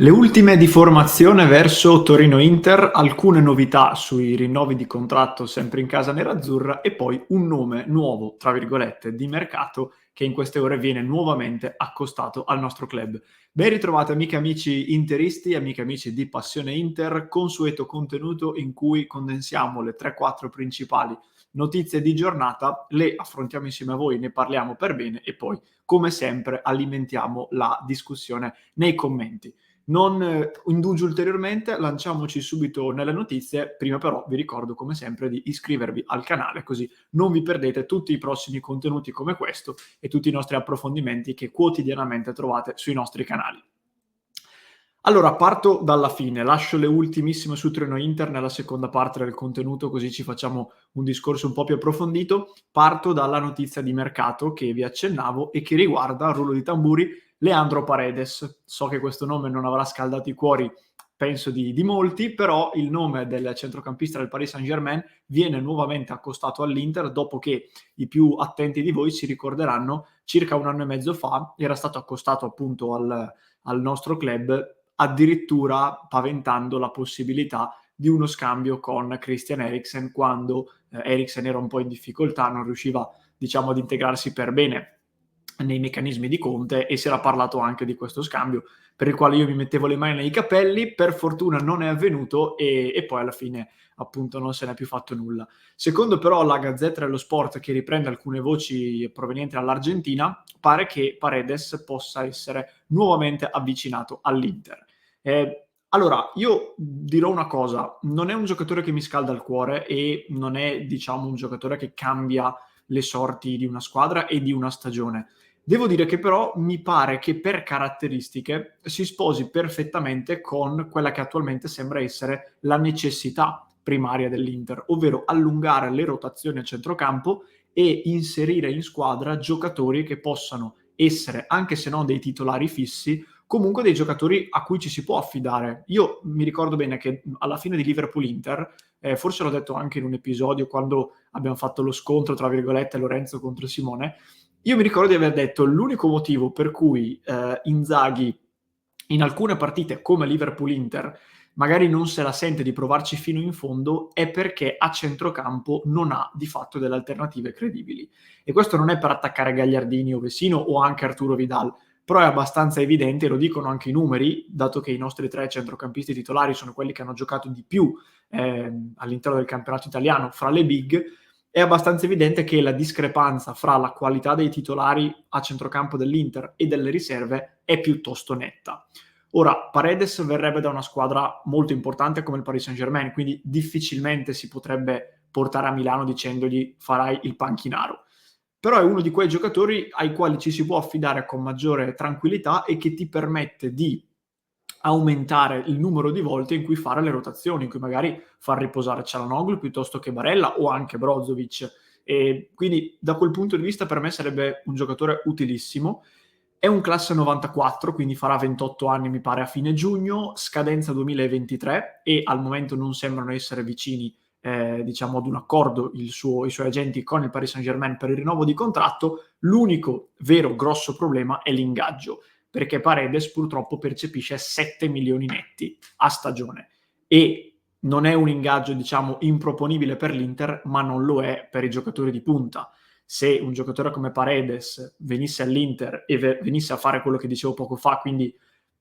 Le ultime di formazione verso Torino-Inter, alcune novità sui rinnovi di contratto sempre in casa nerazzurra e poi un nome nuovo, tra virgolette, di mercato che in queste ore viene nuovamente accostato al nostro club. Ben ritrovate amiche e amici interisti, amiche e amici di Passione Inter, consueto contenuto in cui condensiamo le 3-4 principali notizie di giornata, le affrontiamo insieme a voi, ne parliamo per bene e poi, come sempre, alimentiamo la discussione nei commenti. Non indugio ulteriormente, lanciamoci subito nelle notizie. Prima però vi ricordo come sempre di iscrivervi al canale, così non vi perdete tutti i prossimi contenuti come questo e tutti i nostri approfondimenti che quotidianamente trovate sui nostri canali. Allora, parto dalla fine, lascio le ultimissime su Treno Inter nella seconda parte del contenuto, così ci facciamo un discorso un po' più approfondito. Parto dalla notizia di mercato che vi accennavo e che riguarda, rullo di tamburi, Leandro Paredes. So che questo nome non avrà scaldato i cuori, penso di molti, però il nome del centrocampista del Paris Saint-Germain viene nuovamente accostato all'Inter dopo che i più attenti di voi si ricorderanno circa un anno e mezzo fa era stato accostato appunto al nostro club, addirittura paventando la possibilità di uno scambio con Christian Eriksen quando Eriksen era un po' in difficoltà, non riusciva diciamo ad integrarsi per bene nei meccanismi di Conte e si era parlato anche di questo scambio per il quale io mi mettevo le mani nei capelli. Per fortuna non è avvenuto e poi alla fine appunto non se n'è più fatto nulla. Secondo però la Gazzetta dello Sport, che riprende alcune voci provenienti dall'Argentina, pare che Paredes possa essere nuovamente avvicinato all'Inter. Allora, io dirò una cosa, non è un giocatore che mi scalda il cuore e non è, diciamo, un giocatore che cambia le sorti di una squadra e di una stagione. Devo dire che però mi pare che per caratteristiche si sposi perfettamente con quella che attualmente sembra essere la necessità primaria dell'Inter, ovvero allungare le rotazioni a centrocampo e inserire in squadra giocatori che possano essere, anche se non dei titolari fissi, comunque dei giocatori a cui ci si può affidare. Io mi ricordo bene che alla fine di Liverpool-Inter, forse l'ho detto anche in un episodio quando abbiamo fatto lo scontro, tra virgolette, Lorenzo contro Simone, io mi ricordo di aver detto l'unico motivo per cui Inzaghi in alcune partite come Liverpool-Inter magari non se la sente di provarci fino in fondo è perché a centrocampo non ha di fatto delle alternative credibili. E questo non è per attaccare Gagliardini o Vecino o anche Arturo Vidal, però è abbastanza evidente, lo dicono anche i numeri, dato che i nostri 3 centrocampisti titolari sono quelli che hanno giocato di più all'interno del campionato italiano fra le big, è abbastanza evidente che la discrepanza fra la qualità dei titolari a centrocampo dell'Inter e delle riserve è piuttosto netta. Ora, Paredes verrebbe da una squadra molto importante come il Paris Saint-Germain, quindi difficilmente si potrebbe portare a Milano dicendogli farai il panchinaro. Però è uno di quei giocatori ai quali ci si può affidare con maggiore tranquillità e che ti permette di aumentare il numero di volte in cui fare le rotazioni, in cui magari far riposare Çalhanoğlu piuttosto che Barella o anche Brozovic. E quindi da quel punto di vista per me sarebbe un giocatore utilissimo. È un classe 94, quindi farà 28 anni mi pare a fine giugno, scadenza 2023 e al momento non sembrano essere vicini diciamo ad un accordo i suoi agenti con il Paris Saint-Germain per il rinnovo di contratto. L'unico vero grosso problema è l'ingaggio, perché Paredes purtroppo percepisce 7 milioni netti a stagione e non è un ingaggio diciamo improponibile per l'Inter, ma non lo è per i giocatori di punta. Se un giocatore come Paredes venisse all'Inter e venisse a fare quello che dicevo poco fa, quindi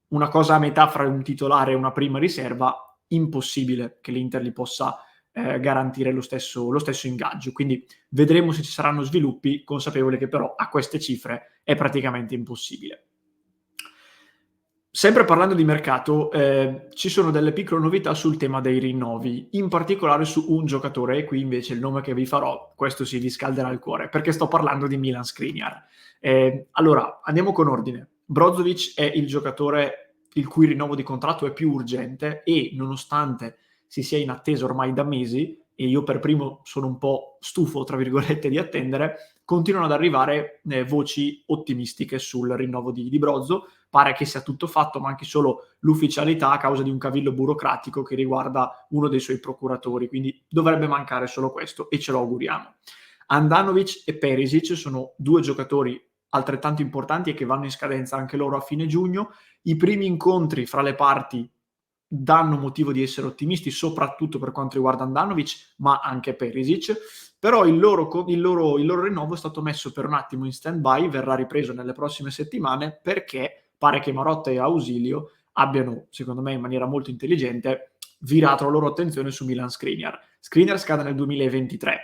una cosa a metà fra un titolare e una prima riserva, impossibile che l'Inter gli possa garantire lo stesso ingaggio. Quindi vedremo se ci saranno sviluppi, consapevole che però a queste cifre è praticamente impossibile. Sempre parlando di mercato, ci sono delle piccole novità sul tema dei rinnovi, in particolare su un giocatore, e qui invece il nome che vi farò, questo sì, vi scalderà il cuore, perché sto parlando di Milan Skriniar. Allora, andiamo con ordine. Brozovic è il giocatore il cui rinnovo di contratto è più urgente e, nonostante si sia in attesa ormai da mesi, e io per primo sono un po' stufo, tra virgolette, di attendere, continuano ad arrivare voci ottimistiche sul rinnovo di Brozo. Pare che sia tutto fatto, manchi solo l'ufficialità a causa di un cavillo burocratico che riguarda uno dei suoi procuratori, quindi dovrebbe mancare solo questo e ce lo auguriamo. Andanovic e Perisic sono 2 giocatori altrettanto importanti e che vanno in scadenza anche loro a fine giugno. I primi incontri fra le parti danno motivo di essere ottimisti, soprattutto per quanto riguarda Handanovic, ma anche Perisic. Però il loro rinnovo è stato messo per un attimo in stand-by, verrà ripreso nelle prossime settimane, perché pare che Marotta e Ausilio abbiano, secondo me in maniera molto intelligente, virato la loro attenzione su Milan Skriniar. Skriniar scade nel 2023,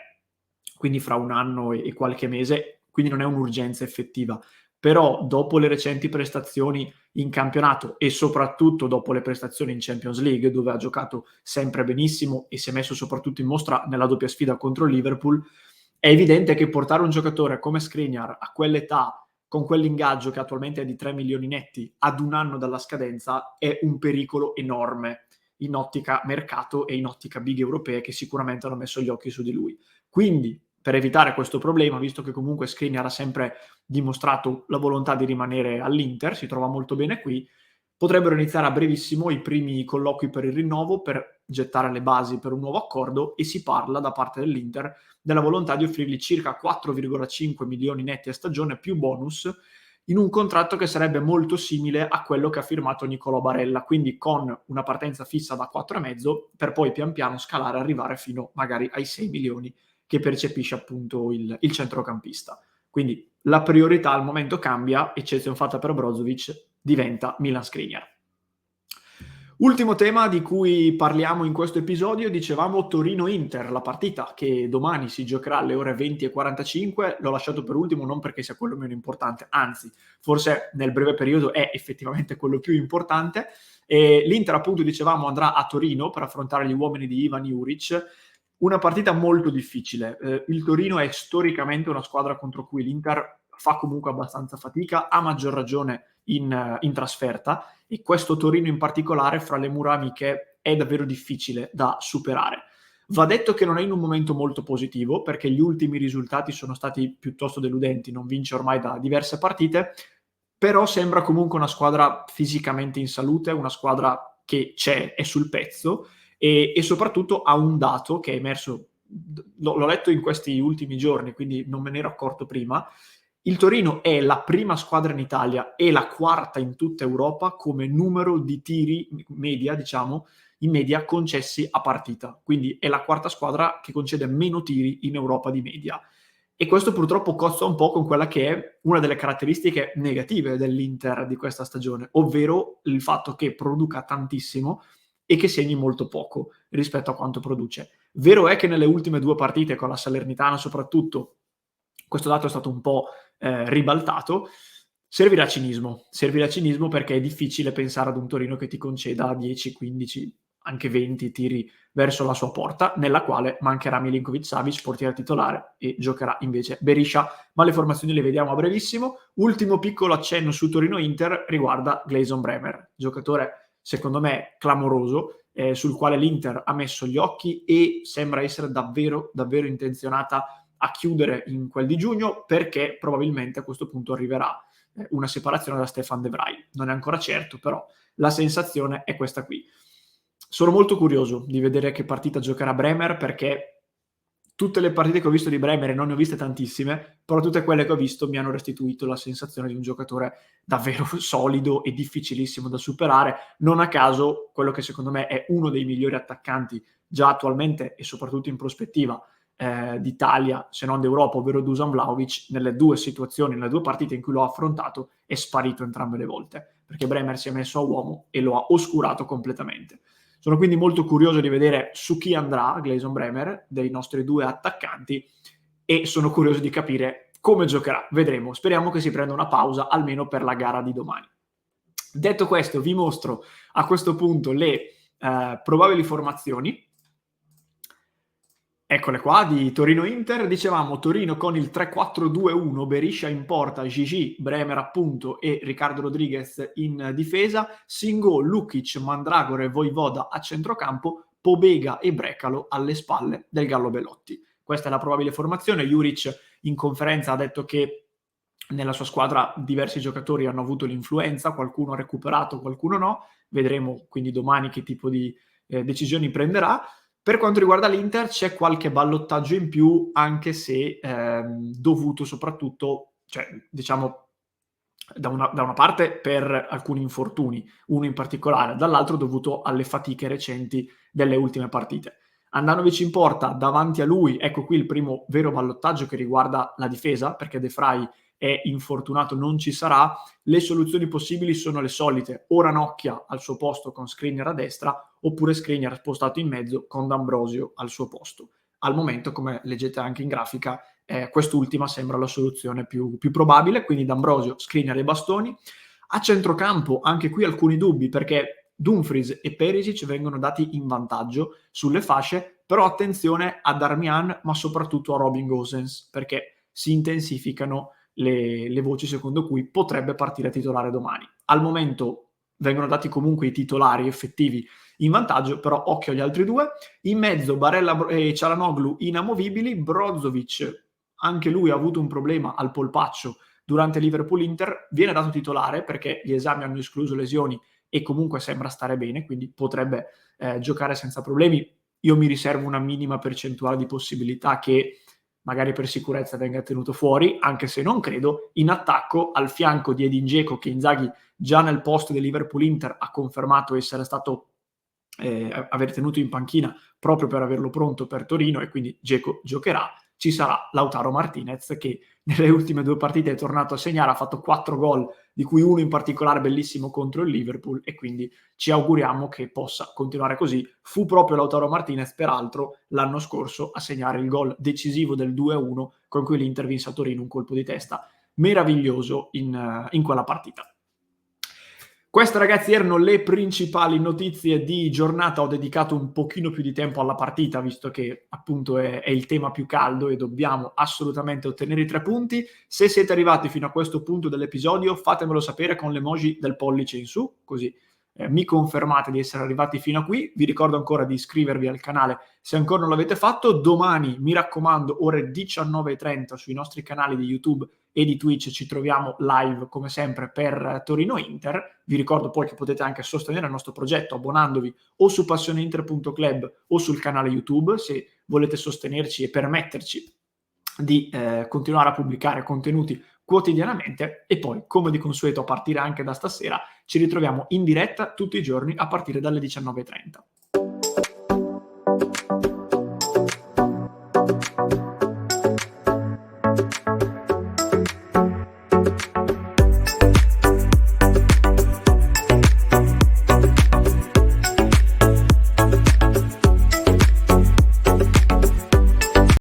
quindi fra un anno e qualche mese, quindi non è un'urgenza effettiva. Però dopo le recenti prestazioni in campionato e soprattutto dopo le prestazioni in Champions League, dove ha giocato sempre benissimo e si è messo soprattutto in mostra nella doppia sfida contro il Liverpool, è evidente che portare un giocatore come Skriniar a quell'età, con quell'ingaggio che attualmente è di 3 milioni netti, ad un anno dalla scadenza, è un pericolo enorme in ottica mercato e in ottica big europee che sicuramente hanno messo gli occhi su di lui. Quindi, per evitare questo problema, visto che comunque Skriniar ha sempre dimostrato la volontà di rimanere all'Inter, si trova molto bene qui, potrebbero iniziare a brevissimo i primi colloqui per il rinnovo, per gettare le basi per un nuovo accordo, e si parla da parte dell'Inter della volontà di offrirgli circa 4,5 milioni netti a stagione più bonus in un contratto che sarebbe molto simile a quello che ha firmato Nicolò Barella, quindi con una partenza fissa da 4,5 per poi pian piano scalare e arrivare fino magari ai 6 milioni che percepisce appunto il centrocampista. Quindi la priorità al momento cambia, eccezione fatta per Brozovic, diventa Milan Skriniar. Ultimo tema di cui parliamo in questo episodio, dicevamo Torino-Inter, la partita che domani si giocherà alle ore 20:45. L'ho lasciato per ultimo non perché sia quello meno importante, anzi, forse nel breve periodo è effettivamente quello più importante. E l'Inter, appunto, dicevamo, andrà a Torino per affrontare gli uomini di Ivan Juric. Una partita molto difficile. Il Torino è storicamente una squadra contro cui l'Inter fa comunque abbastanza fatica, a maggior ragione in trasferta, e questo Torino in particolare fra le mura amiche è davvero difficile da superare. Va detto che non è in un momento molto positivo, perché gli ultimi risultati sono stati piuttosto deludenti, non vince ormai da diverse partite, però sembra comunque una squadra fisicamente in salute, una squadra che c'è, è sul pezzo, e soprattutto ha un dato che è emerso, l'ho letto in questi ultimi giorni, quindi non me ne ero accorto prima. Il Torino è la prima squadra in Italia e la quarta in tutta Europa come numero di tiri media, diciamo, in media concessi a partita. Quindi è la quarta squadra che concede meno tiri in Europa di media. E questo purtroppo cozza un po' con quella che è una delle caratteristiche negative dell'Inter di questa stagione, ovvero il fatto che produca tantissimo e che segni molto poco rispetto a quanto produce. Vero è che nelle ultime due partite, con la Salernitana soprattutto, questo dato è stato un po' ribaltato. Servirà cinismo perché è difficile pensare ad un Torino che ti conceda 10, 15, anche 20 tiri verso la sua porta, nella quale mancherà Milinkovic-Savic, portiere titolare, e giocherà invece Berisha, ma le formazioni le vediamo a brevissimo. Ultimo piccolo accenno su Torino-Inter riguarda Gleison Bremer, giocatore secondo me clamoroso, sul quale l'Inter ha messo gli occhi e sembra essere davvero, davvero intenzionata a chiudere in quel di giugno, perché probabilmente a questo punto arriverà una separazione da Stefan De Vrij. Non è ancora certo, però la sensazione è questa qui. Sono molto curioso di vedere che partita giocherà Bremer, perché tutte le partite che ho visto di Bremer, e non ne ho viste tantissime, però tutte quelle che ho visto mi hanno restituito la sensazione di un giocatore davvero solido e difficilissimo da superare. Non a caso, quello che secondo me è uno dei migliori attaccanti già attualmente e soprattutto in prospettiva d'Italia, se non d'Europa, ovvero Dusan Vlahovic, nelle due situazioni, nelle due partite in cui l'ho affrontato, è sparito entrambe le volte, perché Bremer si è messo a uomo e lo ha oscurato completamente. Sono quindi molto curioso di vedere su chi andrà Gleison Bremer, dei nostri due attaccanti, e sono curioso di capire come giocherà. Vedremo, speriamo che si prenda una pausa almeno per la gara di domani. Detto questo, vi mostro a questo punto le probabili formazioni. Eccole qua, di Torino-Inter. Dicevamo Torino con il 3-4-2-1, Berisha in porta, Gigi, Bremer appunto e Riccardo Rodriguez in difesa, Singo, Lukic, Mandragora e Voivoda a centrocampo, Pobega e Brecalo alle spalle del Gallo Belotti. Questa è la probabile formazione. Juric in conferenza ha detto che nella sua squadra diversi giocatori hanno avuto l'influenza, qualcuno ha recuperato, qualcuno no. Vedremo quindi domani che tipo di decisioni prenderà. Per quanto riguarda l'Inter c'è qualche ballottaggio in più, anche se dovuto soprattutto cioè diciamo da una parte per alcuni infortuni, uno in particolare, dall'altro dovuto alle fatiche recenti delle ultime partite. Handanovic in porta, davanti a lui, ecco qui il primo vero ballottaggio che riguarda la difesa, perché De Vrij è infortunato, non ci sarà. Le soluzioni possibili sono le solite: o Ranocchia al suo posto con Skriniar a destra, oppure Skriniar spostato in mezzo con D'Ambrosio al suo posto. Al momento, come leggete anche in grafica, quest'ultima sembra la soluzione più probabile, quindi D'Ambrosio, Skriniar e bastoni. A centrocampo anche qui alcuni dubbi, perché Dumfries e Perisic vengono dati in vantaggio sulle fasce, però attenzione a Darmian, ma soprattutto a Robin Gosens, perché si intensificano le voci secondo cui potrebbe partire titolare domani. Al momento vengono dati comunque i titolari effettivi in vantaggio, però occhio agli altri due. In mezzo Barella e Çalhanoğlu inamovibili, Brozovic anche lui ha avuto un problema al polpaccio durante Liverpool-Inter, viene dato titolare perché gli esami hanno escluso lesioni e comunque sembra stare bene, quindi potrebbe giocare senza problemi. Io mi riservo una minima percentuale di possibilità che magari per sicurezza venga tenuto fuori, anche se non credo. In attacco, al fianco di Edin Dzeko, che Inzaghi già nel post del Liverpool-Inter ha confermato essere stato aver tenuto in panchina proprio per averlo pronto per Torino, e quindi Dzeko giocherà. Ci sarà Lautaro Martinez, che nelle ultime 2 partite è tornato a segnare, ha fatto 4 gol, di cui uno in particolare bellissimo contro il Liverpool, e quindi ci auguriamo che possa continuare così. Fu proprio Lautaro Martinez, peraltro, l'anno scorso a segnare il gol decisivo del 2-1 con cui l'Inter vinse a Torino, un colpo di testa meraviglioso in quella partita. Queste, ragazzi, erano le principali notizie di giornata. Ho dedicato un pochino più di tempo alla partita, visto che appunto è il tema più caldo e dobbiamo assolutamente ottenere i 3 punti. Se siete arrivati fino a questo punto dell'episodio, fatemelo sapere con l'emoji del pollice in su, così mi confermate di essere arrivati fino a qui. Vi ricordo ancora di iscrivervi al canale se ancora non l'avete fatto. Domani, mi raccomando, ore 19:30 sui nostri canali di YouTube e di Twitch ci troviamo live come sempre per Torino Inter. Vi ricordo poi che potete anche sostenere il nostro progetto abbonandovi o su passioneinter.club o sul canale YouTube, se volete sostenerci e permetterci di continuare a pubblicare contenuti quotidianamente. E poi, come di consueto, a partire anche da stasera, ci ritroviamo in diretta tutti i giorni a partire dalle 19:30.